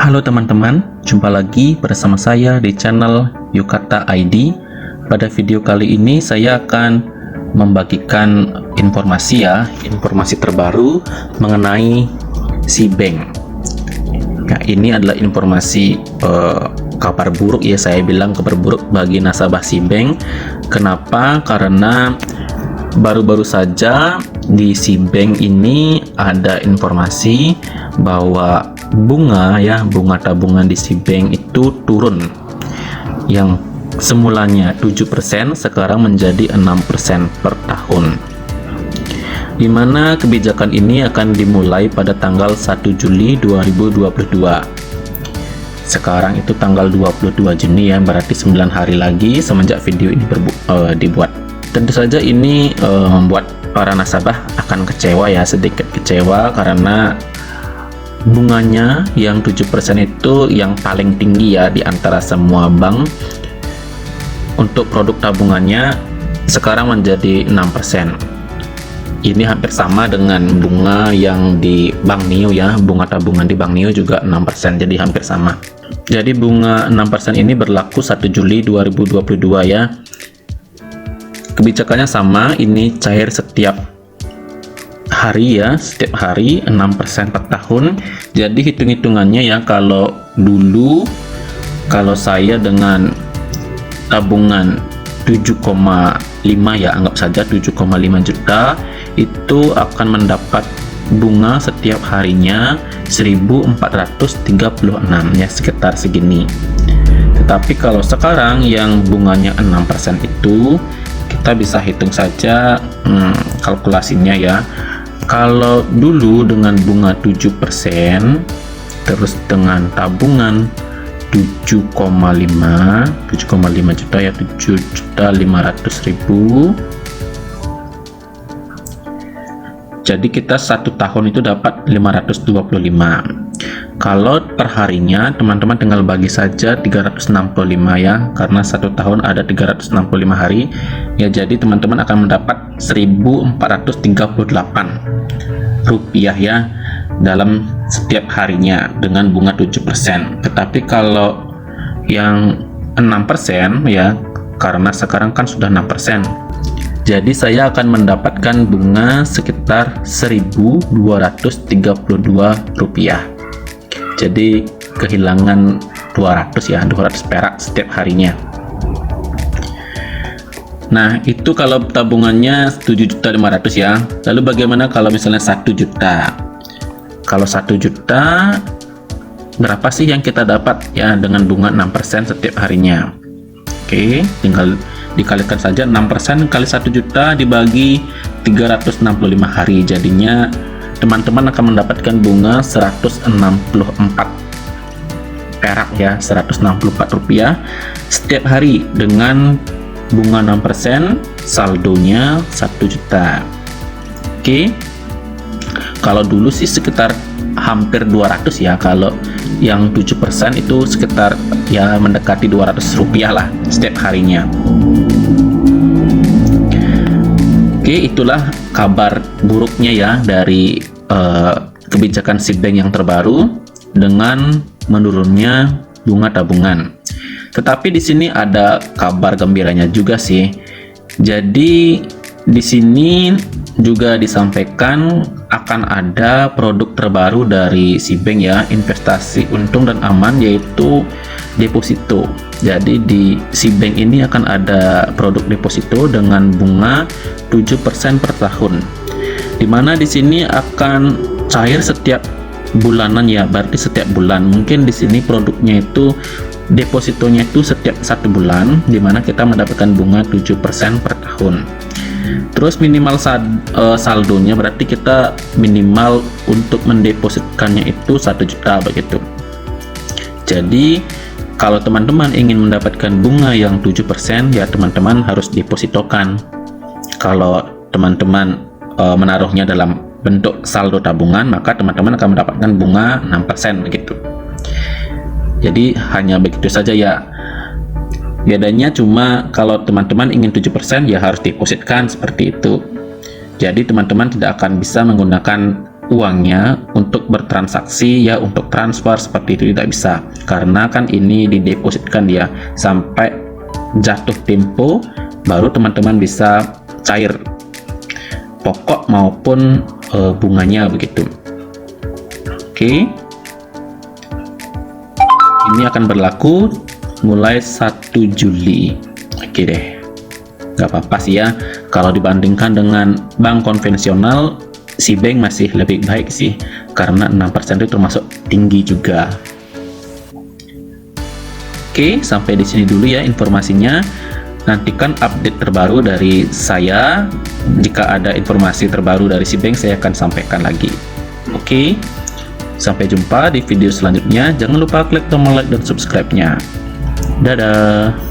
Halo teman-teman, jumpa lagi bersama saya di channel Yukata ID. Pada video kali ini saya akan membagikan informasi terbaru mengenai SeaBank. Nah, ini adalah informasi kabar buruk ya, saya bilang kabar buruk bagi nasabah SeaBank. Kenapa? Karena baru-baru saja di SeaBank ini ada informasi bahwa bunga tabungan di SeaBank itu turun, yang semulanya 7% sekarang menjadi 6% per tahun, di mana kebijakan ini akan dimulai pada tanggal 1 Juli 2022. Sekarang itu tanggal 22 Juni ya, berarti 9 hari lagi semenjak video ini dibuat. Tentu saja ini membuat para nasabah akan kecewa ya, sedikit kecewa karena bunganya yang 7% itu yang paling tinggi ya di antara semua bank. Untuk produk tabungannya sekarang menjadi 6%. Ini hampir sama dengan bunga yang di Bank Neo ya, bunga tabungan di Bank Neo juga 6%, jadi hampir sama. Jadi bunga 6% ini berlaku 1 Juli 2022 ya. Kebijakannya sama, ini cair setiap hari ya, setiap hari 6% per tahun. Jadi hitung-hitungannya ya, kalau dulu saya dengan tabungan 7,5 ya, anggap saja 7,5 juta, itu akan mendapat bunga setiap harinya 1.436 ya, sekitar segini. Tetapi kalau sekarang yang bunganya 6% itu, kita bisa hitung saja kalkulasinya ya. Kalau dulu dengan bunga 7%, terus dengan tabungan 7,5 juta ya, 7.500.000. Jadi kita 1 tahun itu dapat 525. Kalau perharinya teman-teman tinggal bagi saja 365 ya, karena 1 tahun ada 365 hari ya, jadi teman-teman akan mendapat 1.438 rupiah ya dalam setiap harinya dengan bunga 7%. Tetapi kalau yang 6% ya, karena sekarang kan sudah 6%, jadi saya akan mendapatkan bunga sekitar 1.232 rupiah. Jadi kehilangan 200 ya, 200 perak setiap harinya. Nah, itu kalau tabungannya 7.500.000 ya. Lalu bagaimana kalau misalnya 1 juta? Kalau 1 juta, berapa sih yang kita dapat ya dengan bunga 6% setiap harinya? Oke, tinggal dikalikan saja 6% kali 1 juta dibagi 365 hari. Jadinya teman-teman akan mendapatkan bunga 164 perak ya, 164 rupiah setiap hari dengan bunga 6%, saldonya 1 juta. Oke. Kalau dulu sih sekitar hampir 200 ya, kalau yang 7% itu sekitar ya mendekati 200 rupiah lah setiap harinya. Oke, itulah kabar buruknya ya dari kebijakan SeaBank yang terbaru dengan menurunnya bunga tabungan. Tetapi di sini ada kabar gembiranya juga sih. Jadi di sini juga disampaikan akan ada produk terbaru dari SeaBank ya, investasi untung dan aman, yaitu deposito. Jadi di SeaBank ini akan ada produk deposito dengan bunga 7% per tahun, dimana di sini akan cair setiap bulanan ya, berarti setiap bulan. Mungkin di sini produknya itu depositonya itu setiap 1 bulan, dimana kita mendapatkan bunga 7% per tahun. Terus minimal saldonya, berarti kita minimal untuk mendepositkannya itu 1 juta begitu. Jadi kalau teman-teman ingin mendapatkan bunga yang 7% ya, teman-teman harus depositokan. Kalau teman-teman menaruhnya dalam bentuk saldo tabungan, maka teman-teman akan mendapatkan bunga 6% begitu. Jadi hanya begitu saja ya. Bedanya cuma kalau teman-teman ingin 7% ya harus depositkan seperti itu. Jadi teman-teman tidak akan bisa menggunakan uangnya untuk bertransaksi ya, untuk transfer seperti itu tidak bisa, karena kan ini didepositkan ya, sampai jatuh tempo baru teman-teman bisa cair pokok maupun bunganya begitu. Oke, ini akan berlaku mulai 1 Juli. Oke deh, nggak apa-apa sih ya, kalau dibandingkan dengan bank konvensional si bank masih lebih baik sih, karena 6% itu termasuk tinggi juga. Oke, sampai di sini dulu ya informasinya. Nantikan update terbaru dari saya. Jika ada informasi terbaru dari si bank, saya akan sampaikan lagi. Oke, sampai jumpa di video selanjutnya. Jangan lupa klik tombol like dan subscribe-nya. Dadah.